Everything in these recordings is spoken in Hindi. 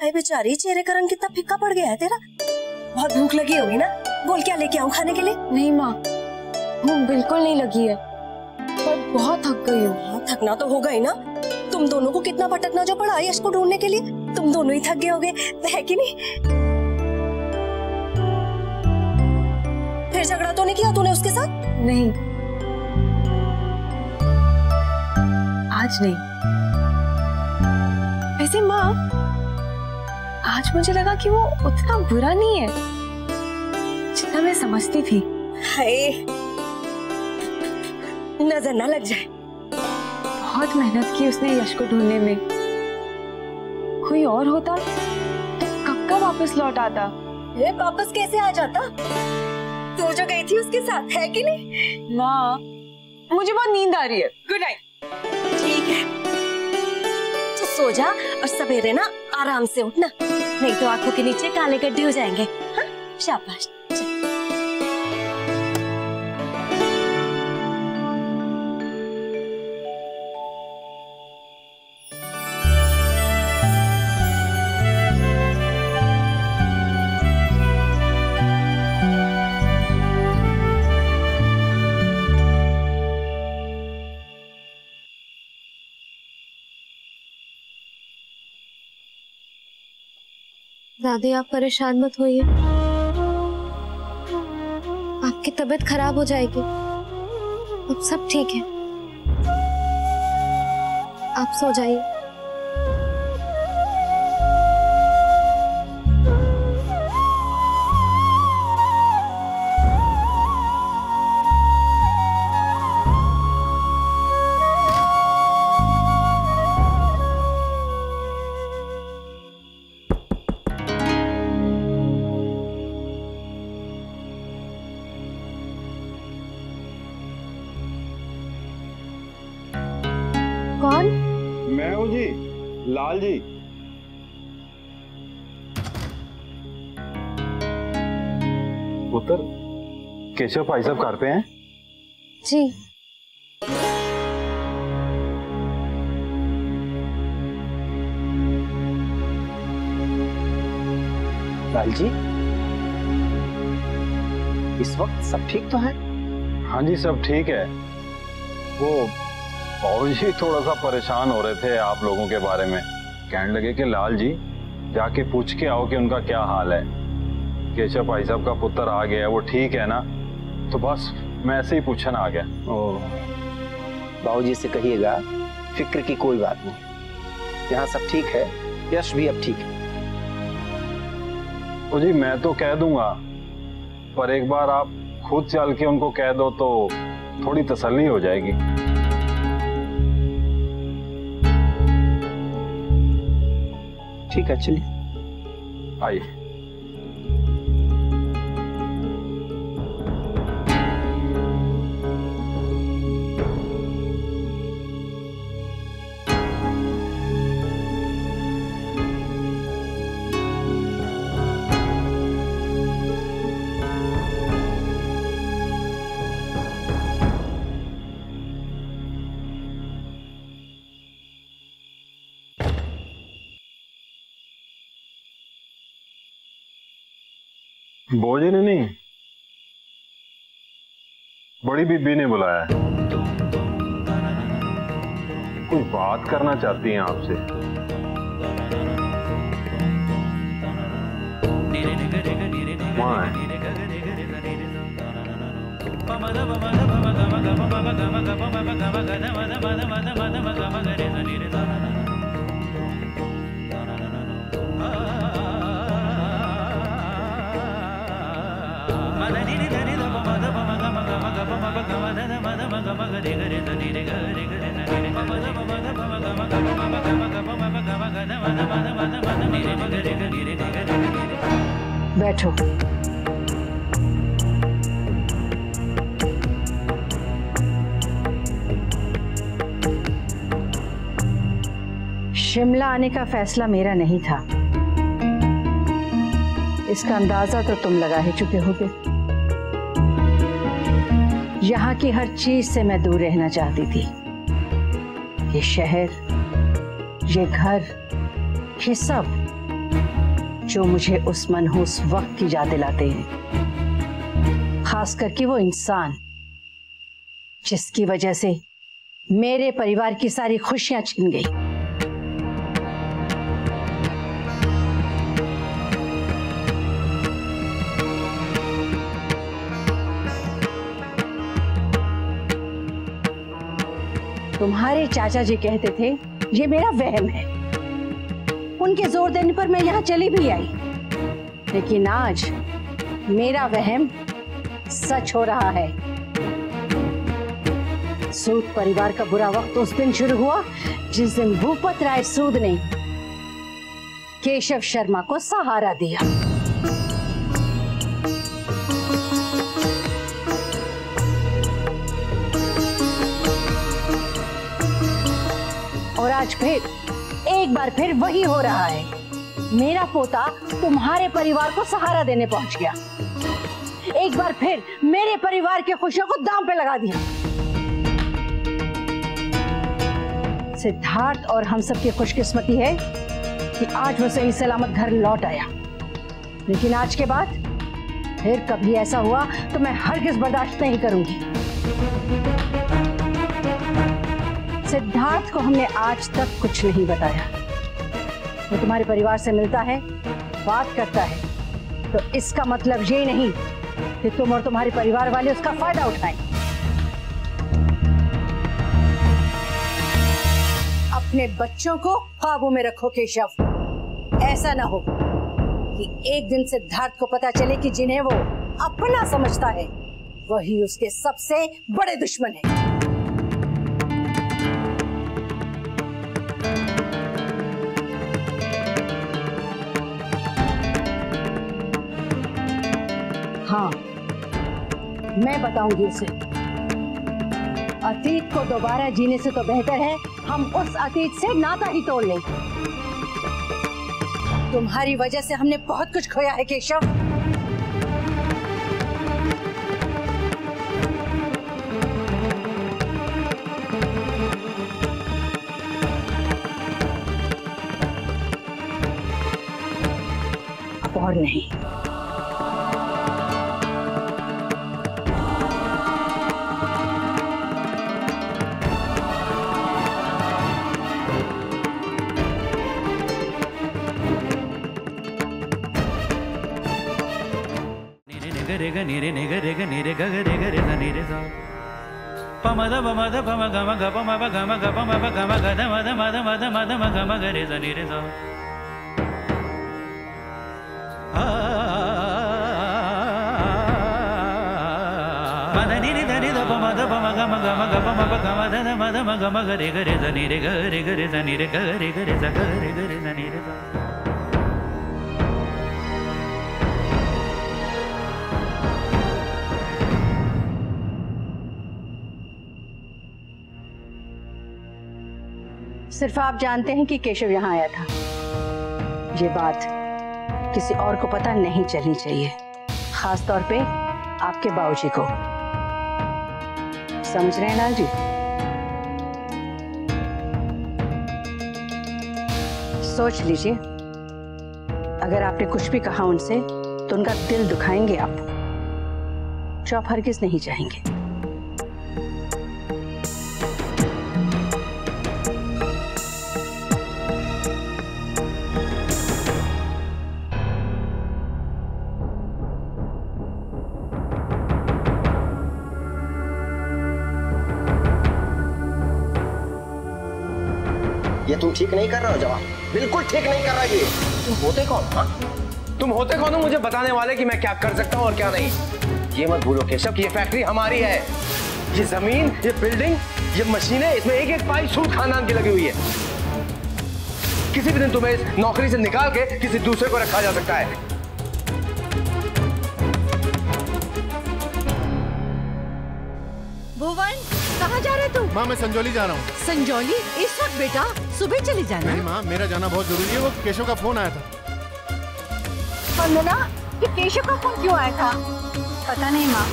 अरे बेचारी, चेहरे का रंग कितना फीका पड़ गया है तेरा। बहुत भूख लगी होगी ना, बोल क्या लेके आऊं खाने के लिए? नहीं माँ, भूख बिल्कुल नहीं लगी है, पर बहुत थक गई हूँ। हाँ, थकना तो होगा ही ना। तुम दोनों को कितना भटकना जो पड़ा यश को ढूंढने के लिए। तुम दोनों ही थक गए होगे, है कि नहीं? फिर झगड़ा तो नहीं किया तूने उसके साथ? नहीं, आज नहीं। वैसे माँ, आज मुझे लगा कि वो उतना बुरा नहीं है जितना मैं समझती थी। हाय, नजर ना लग जाए। बहुत मेहनत की उसने यश को ढूंढने में। कोई और होता तो कब का वापस लौट आता। ये वापस कैसे आ जाता? तू जो गई थी उसके साथ, है कि नहीं? माँ, मुझे बहुत नींद आ रही है। Good night. ठीक है, तो सो जा और सवेरे ना आराम से उठना, नहीं तो आंखों के नीचे काले गड्ढे हो जाएंगे। हाँ, शाबाश। दादी, आप परेशान मत होइए, आपकी तबीयत खराब हो जाएगी। अब सब ठीक है, आप सो जाइए। कौन? मैं हूँ जी, लाल जी। पुत्र, केशव भाई साहब घर पे हैं? जी। लाल जी, इस वक्त सब ठीक तो है? हाँ जी, सब ठीक है। वो बाबूजी थोड़ा सा परेशान हो रहे थे आप लोगों के बारे में। कहने लगे कि लाल जी जाके पूछ के आओ कि उनका क्या हाल है। केशव भाई साहब का पुत्र आ गया है, वो ठीक है ना? तो बस मैं ऐसे ही पूछने आ गया। ओह, बाबूजी से कहिएगा फिक्र की कोई बात नहीं, यहाँ सब ठीक है, यश भी अब ठीक है। ओ जी, मैं तो कह दूंगा, पर एक बार आप खुद चल के उनको कह दो तो थोड़ी तसल्ली हो जाएगी। ठीक है, चलिए आइए। बोझे ने नहीं, बड़ी बीबी ने बुलाया है, कोई बात करना चाहती हैं आपसे। वहाँ है। बैठो। शिमला आने का फैसला मेरा नहीं था, इसका अंदाजा तो तुम लगा ही चुके होगे। यहाँ की हर चीज से मैं दूर रहना चाहती थी। ये शहर, ये घर, ये सब जो मुझे उस मनहूस वक्त की याद दिलाते हैं, खास करके वो इंसान जिसकी वजह से मेरे परिवार की सारी खुशियां छिन गई। तुम्हारे चाचा जी कहते थे ये मेरा वहम है, उनके जोर देने पर मैं यहाँ चली भी आई, लेकिन आज मेरा वहम सच हो रहा है। सूद परिवार का बुरा वक्त उस दिन शुरू हुआ जिस दिन भूपत राय सूद ने केशव शर्मा को सहारा दिया। और आज फिर एक बार फिर वही हो रहा है। मेरा पोता तुम्हारे परिवार को सहारा देने पहुंच गया, एक बार फिर मेरे परिवार की खुशियों को दांव पे लगा दिया। सिद्धार्थ और हम सब की खुशकिस्मती है कि आज वो सही सलामत घर लौट आया, लेकिन आज के बाद फिर कभी ऐसा हुआ तो मैं हरगिज बर्दाश्त नहीं करूंगी। सिद्धार्थ को हमने आज तक कुछ नहीं बताया। वो तुम्हारे परिवार से मिलता है, बात करता है, तो इसका मतलब ये नहीं कि तुम और तुम्हारे परिवार वाले उसका फायदा उठाएं। अपने बच्चों को काबू में रखो केशव। ऐसा ना हो कि एक दिन सिद्धार्थ को पता चले कि जिन्हें वो अपना समझता है वही उसके सबसे बड़े दुश्मन है। हाँ, मैं बताऊंगी उसे। अतीत को दोबारा जीने से तो बेहतर है हम उस अतीत से नाता ही तोड़ लें। तुम्हारी वजह से हमने बहुत कुछ खोया है केशव। अब और नहीं। निरे निरे ग निरे ग रे ग रे ग निरे सा पमद पमद पम गम ग पम ब गम ग पम ब गम ग द मद मद मद मद म गम ग रे सा निरे सा मद निरे द निरे द पमद पम गम ग पम ब गम द मद म गम ग रे सा निरे ग रे सा निरे ग रे सा निरे सा। सिर्फ आप जानते हैं कि केशव यहाँ आया था। ये बात किसी और को पता नहीं चलनी चाहिए, खास तौर पे आपके बाबूजी को। समझ रहे हैं लाल जी? सोच लीजिए, अगर आपने कुछ भी कहा उनसे तो उनका दिल दुखाएंगे आप, जो आप हरगिज नहीं चाहेंगे। ये तुम ठीक नहीं कर रहे हो जवाब, बिल्कुल ठीक नहीं कर रहा ये। तुम होते कौन? हाँ? तुम होते कौन हो मुझे बताने वाले कि मैं क्या कर सकता हूँ और क्या नहीं? ये मत भूलो केशव कि ये फैक्ट्री हमारी है। ये जमीन, ये बिल्डिंग, ये मशीनें, इसमें एक एक पाई सूद खानदान की लगी हुई है। किसी भी दिन तुम्हें इस नौकरी से निकाल के किसी दूसरे को रखा जा सकता है। भुवन, कहाँ जा रहे तू? माँ मैं संजौली जा रहा हूँ। संजौली? इस वक्त बेटा? सुबह चले जाना। नहीं माँ, मेरा जाना बहुत जरूरी है। वो केशव का फोन आया था। वंदना, ये केशव का फोन क्यों आया था? पता नहीं माँ।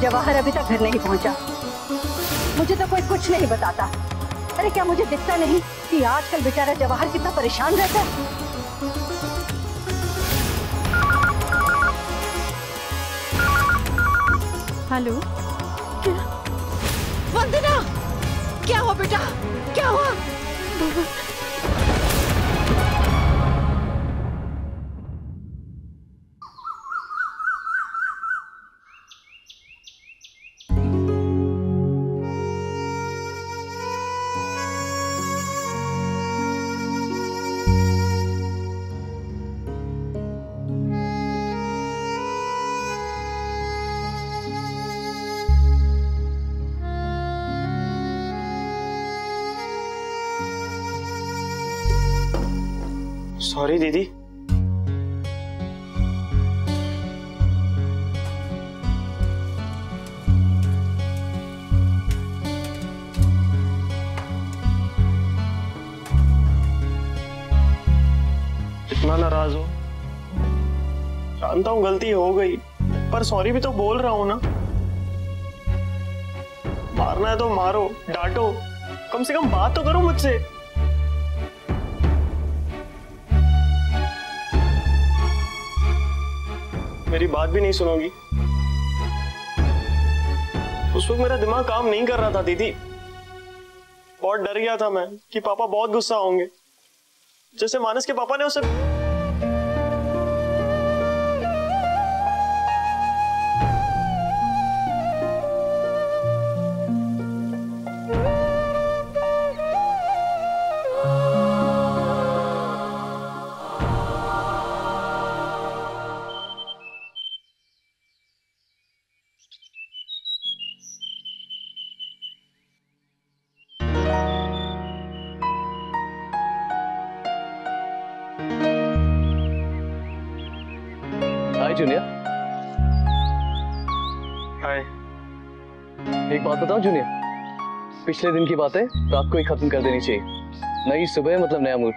जवाहर अभी तक घर नहीं पहुँचा, मुझे तो कोई कुछ नहीं बताता। अरे क्या मुझे दिखता नहीं कि आजकल बेचारा जवाहर कितना परेशान रहता है? हेलो, वंदना, क्या हुआ बेटा, क्या हुआ? सॉरी दीदी। इतना नाराज हो? जानता हूँ गलती हो गई, पर सॉरी भी तो बोल रहा हूँ ना। मारना है तो मारो, डांटो, कम से कम बात तो करो मुझसे। मेरी बात भी नहीं सुनोगी? उस वक्त मेरा दिमाग काम नहीं कर रहा था दीदी। बहुत डर गया था मैं कि पापा बहुत गुस्सा होंगे, जैसे मानस के पापा ने उसे। हाय जूनियर। हाय। एक बात बताओ जूनियर, पिछले दिन की बातें रात को ही खत्म कर देनी चाहिए। नई सुबह मतलब नया मूड।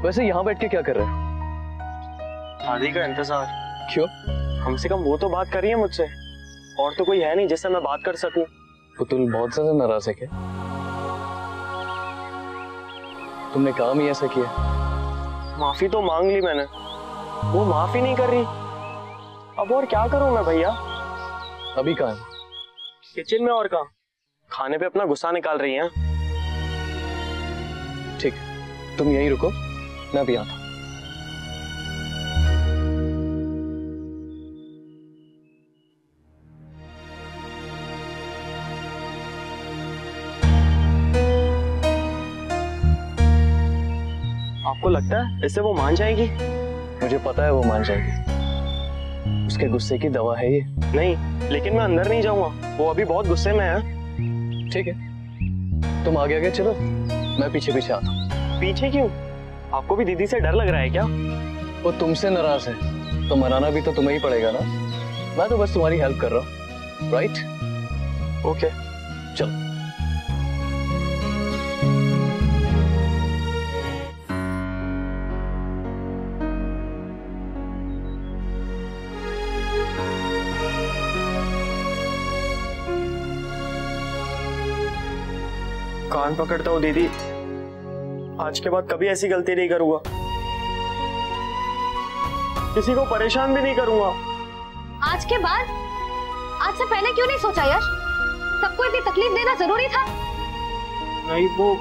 वैसे यहाँ बैठ के क्या कर रहे हो? शादी का इंतजार। क्यों? कम से कम वो तो बात कर रही है मुझसे, और तो कोई है नहीं जिससे मैं बात कर सकूं। पुतुल बहुत ज्यादा नाराज है क्या? तुमने काम ही ऐसा किया। माफी तो मांग ली मैंने, वो माफी नहीं कर रही। अब और क्या करूं मैं भैया? अभी कहाँ है? किचन में। और कहाँ? खाने पे अपना गुस्सा निकाल रही हैं। ठीक, तुम यहीं रुको, मैं भी आता हूं। आपको लगता है इससे वो मान जाएगी? मुझे पता है वो मान जाएगी। उसके गुस्से की दवा है ये। नहीं, लेकिन मैं अंदर नहीं जाऊंगा, वो अभी बहुत गुस्से में है। ठीक है, तुम आगे आगे चलो, मैं पीछे पीछे आता हूँ। पीछे क्यों? आपको भी दीदी से डर लग रहा है क्या? वो तुमसे नाराज है तो मनाना भी तो तुम्हें ही पड़ेगा ना। मैं तो बस तुम्हारी हेल्प कर रहा हूँ, राइट? ओके, चलो। कान पकड़ता हूँ दीदी, आज के बाद कभी ऐसी गलती नहीं करूंगा, किसी को परेशान भी नहीं करूंगा। आज के बाद? आज से पहले क्यों नहीं सोचा यश? सबको इतनी तकलीफ देना जरूरी था? नहीं, वो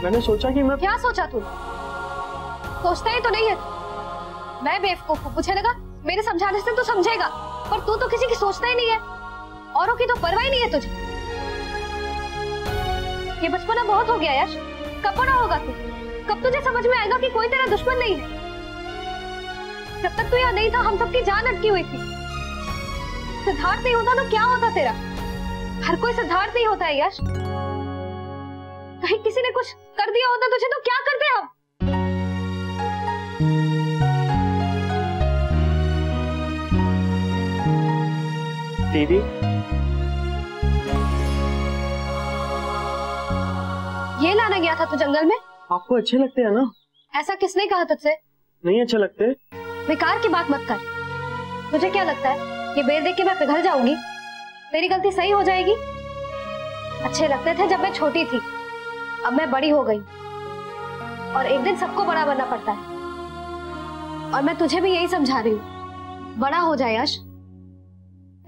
मैंने सोचा कि मैं। क्या सोचा तू? सोचता ही तो नहीं है। मैं बेवकूफ हूँ, मुझे लगा मेरे समझाने से तू समझेगा, पर तू तो किसी की सोचता ही नहीं है। औरों की तो परवाह ही नहीं है तुझे। ये बचपना बहुत हो गया यश, कब बड़ा होगा तू? कब तुझे समझ में आएगा कि कोई तेरा दुश्मन नहीं है? जब तक तू यहाँ नहीं था हम सबकी जान अटकी हुई थी। सिद्धार्थ नहीं होता तो क्या होता तेरा? हर कोई सिद्धार्थ नहीं होता है यश। कहीं किसी ने कुछ कर दिया होता तुझे तो क्या करते हम? दीदी, ये लाने गया था तू जंगल में? आपको अच्छे लगते हैं ना? ऐसा किसने कहा तुझसे? नहीं अच्छे लगते? बेकार की बात मत कर। तुझे क्या लगता है ये बेर देख के मैं पिघल जाऊंगी? तेरी गलती सही हो जाएगी? अच्छे लगते थे जब मैं छोटी थी, अब मैं बड़ी हो गई। और एक दिन सबको बड़ा बनना पड़ता है। और मैं तुझे भी यही समझा रही हूँ, बड़ा हो जाए यश,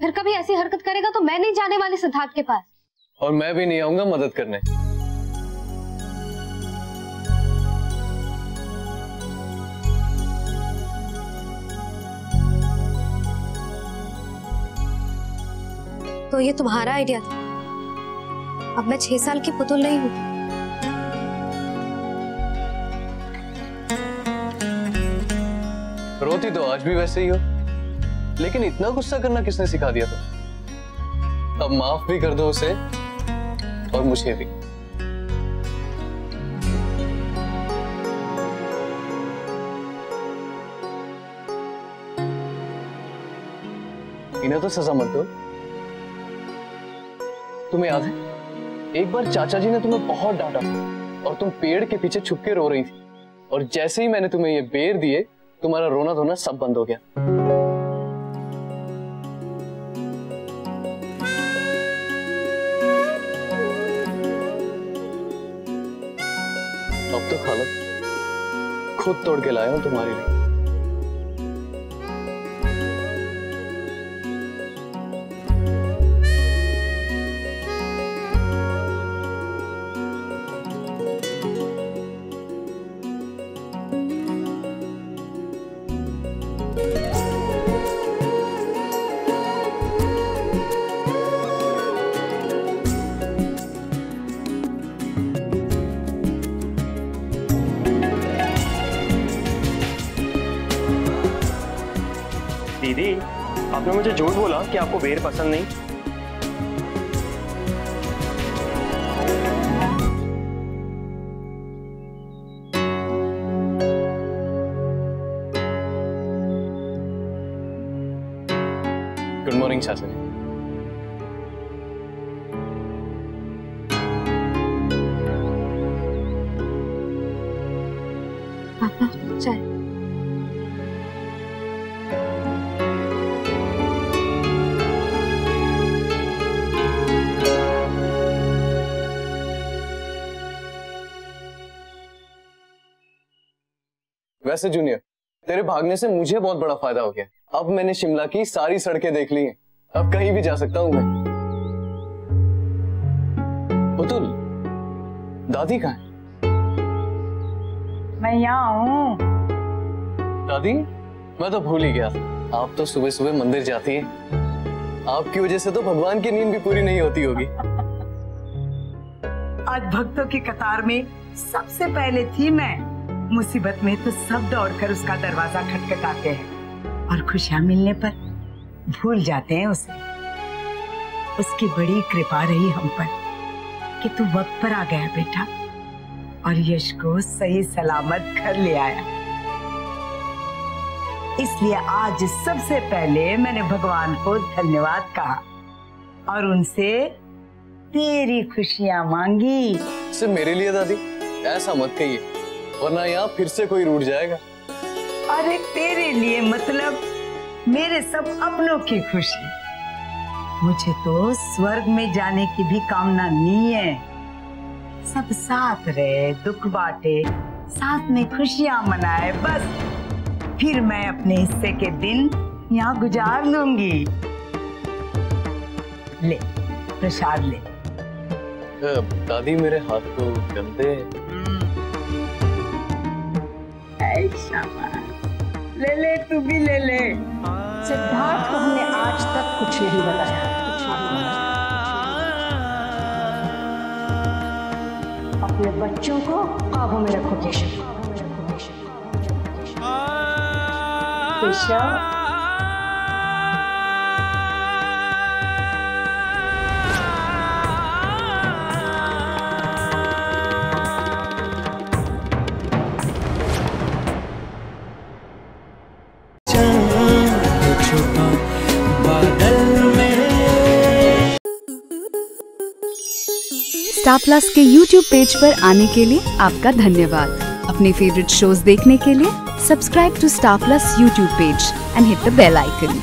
फिर कभी ऐसी हरकत करेगा तो मैं नहीं जाने वाली सिद्धार्थ के पास। और मैं भी नहीं आऊंगा मदद करने। तो ये तुम्हारा आइडिया था? अब मैं 6 साल की पुतुल नहीं हूँ। रोती तो आज भी वैसे ही हो, लेकिन इतना गुस्सा करना किसने सिखा दिया था? अब माफ भी कर दो उसे और मुझे भी। इन्हें तो सजा मत दो। तुम्हें याद है एक बार चाचा जी ने तुम्हें बहुत डांटा और तुम पेड़ के पीछे छुप के रो रही थी, और जैसे ही मैंने तुम्हें ये बेर दिए तुम्हारा रोना धोना सब बंद हो गया। अब तो खा लो, खुद तोड़ के लाया हूं तुम्हारे लिए। दीदी, आपने मुझे झूठ बोला कि आपको बेर पसंद नहीं। गुड मॉर्निंग चाचा जी। पापा चाय। वैसे जूनियर, तेरे भागने से मुझे बहुत बड़ा फायदा हो गया। अब मैंने शिमला की सारी सड़कें देख ली हैं, अब कहीं भी जा सकता हूं मैं। पुतुल, दादी कहाँ है? मैं यहाँ हूँ। दादी, मैं तो भूल ही गया था, आप तो सुबह सुबह मंदिर जाती हैं। आपकी वजह से तो भगवान की नींद भी पूरी नहीं होती होगी। आज भक्तों की कतार में सबसे पहले थी मैं। मुसीबत में तो सब दौड़कर उसका दरवाजा खटखटाते हैं और खुशियां मिलने पर भूल जाते हैं उसे। उसकी बड़ी कृपा रही हम पर कि तू वक्त पर आ गया बेटा, और यश को सही सलामत घर ले आया। इसलिए आज सबसे पहले मैंने भगवान को धन्यवाद कहा और उनसे तेरी खुशियां मांगी। सिर्फ मेरे लिए दादी? ऐसा मत कहिए, वरना यहाँ फिर से कोई रूठ जाएगा। अरे तेरे लिए मतलब मेरे सब अपनों की खुशी। मुझे तो स्वर्ग में जाने की भी कामना नहीं है। सब साथ रहे, दुख बांटे, साथ में खुशियां मनाए, बस फिर मैं अपने हिस्से के दिन यहाँ गुजार लूंगी। ले प्रसाद ले। दादी मेरे हाथ तो गंदे हैं। ले ले, तू भी ले ले। सिद्धार्थ को हमने आज तक कुछ नहीं बताया, कुछ नहीं बताया। अपने बच्चों को काबू में रखो केशव। केशव, स्टार प्लस के YouTube पेज पर आने के लिए आपका धन्यवाद। अपने फेवरेट शोज देखने के लिए subscribe to Star Plus YouTube page and hit the bell icon.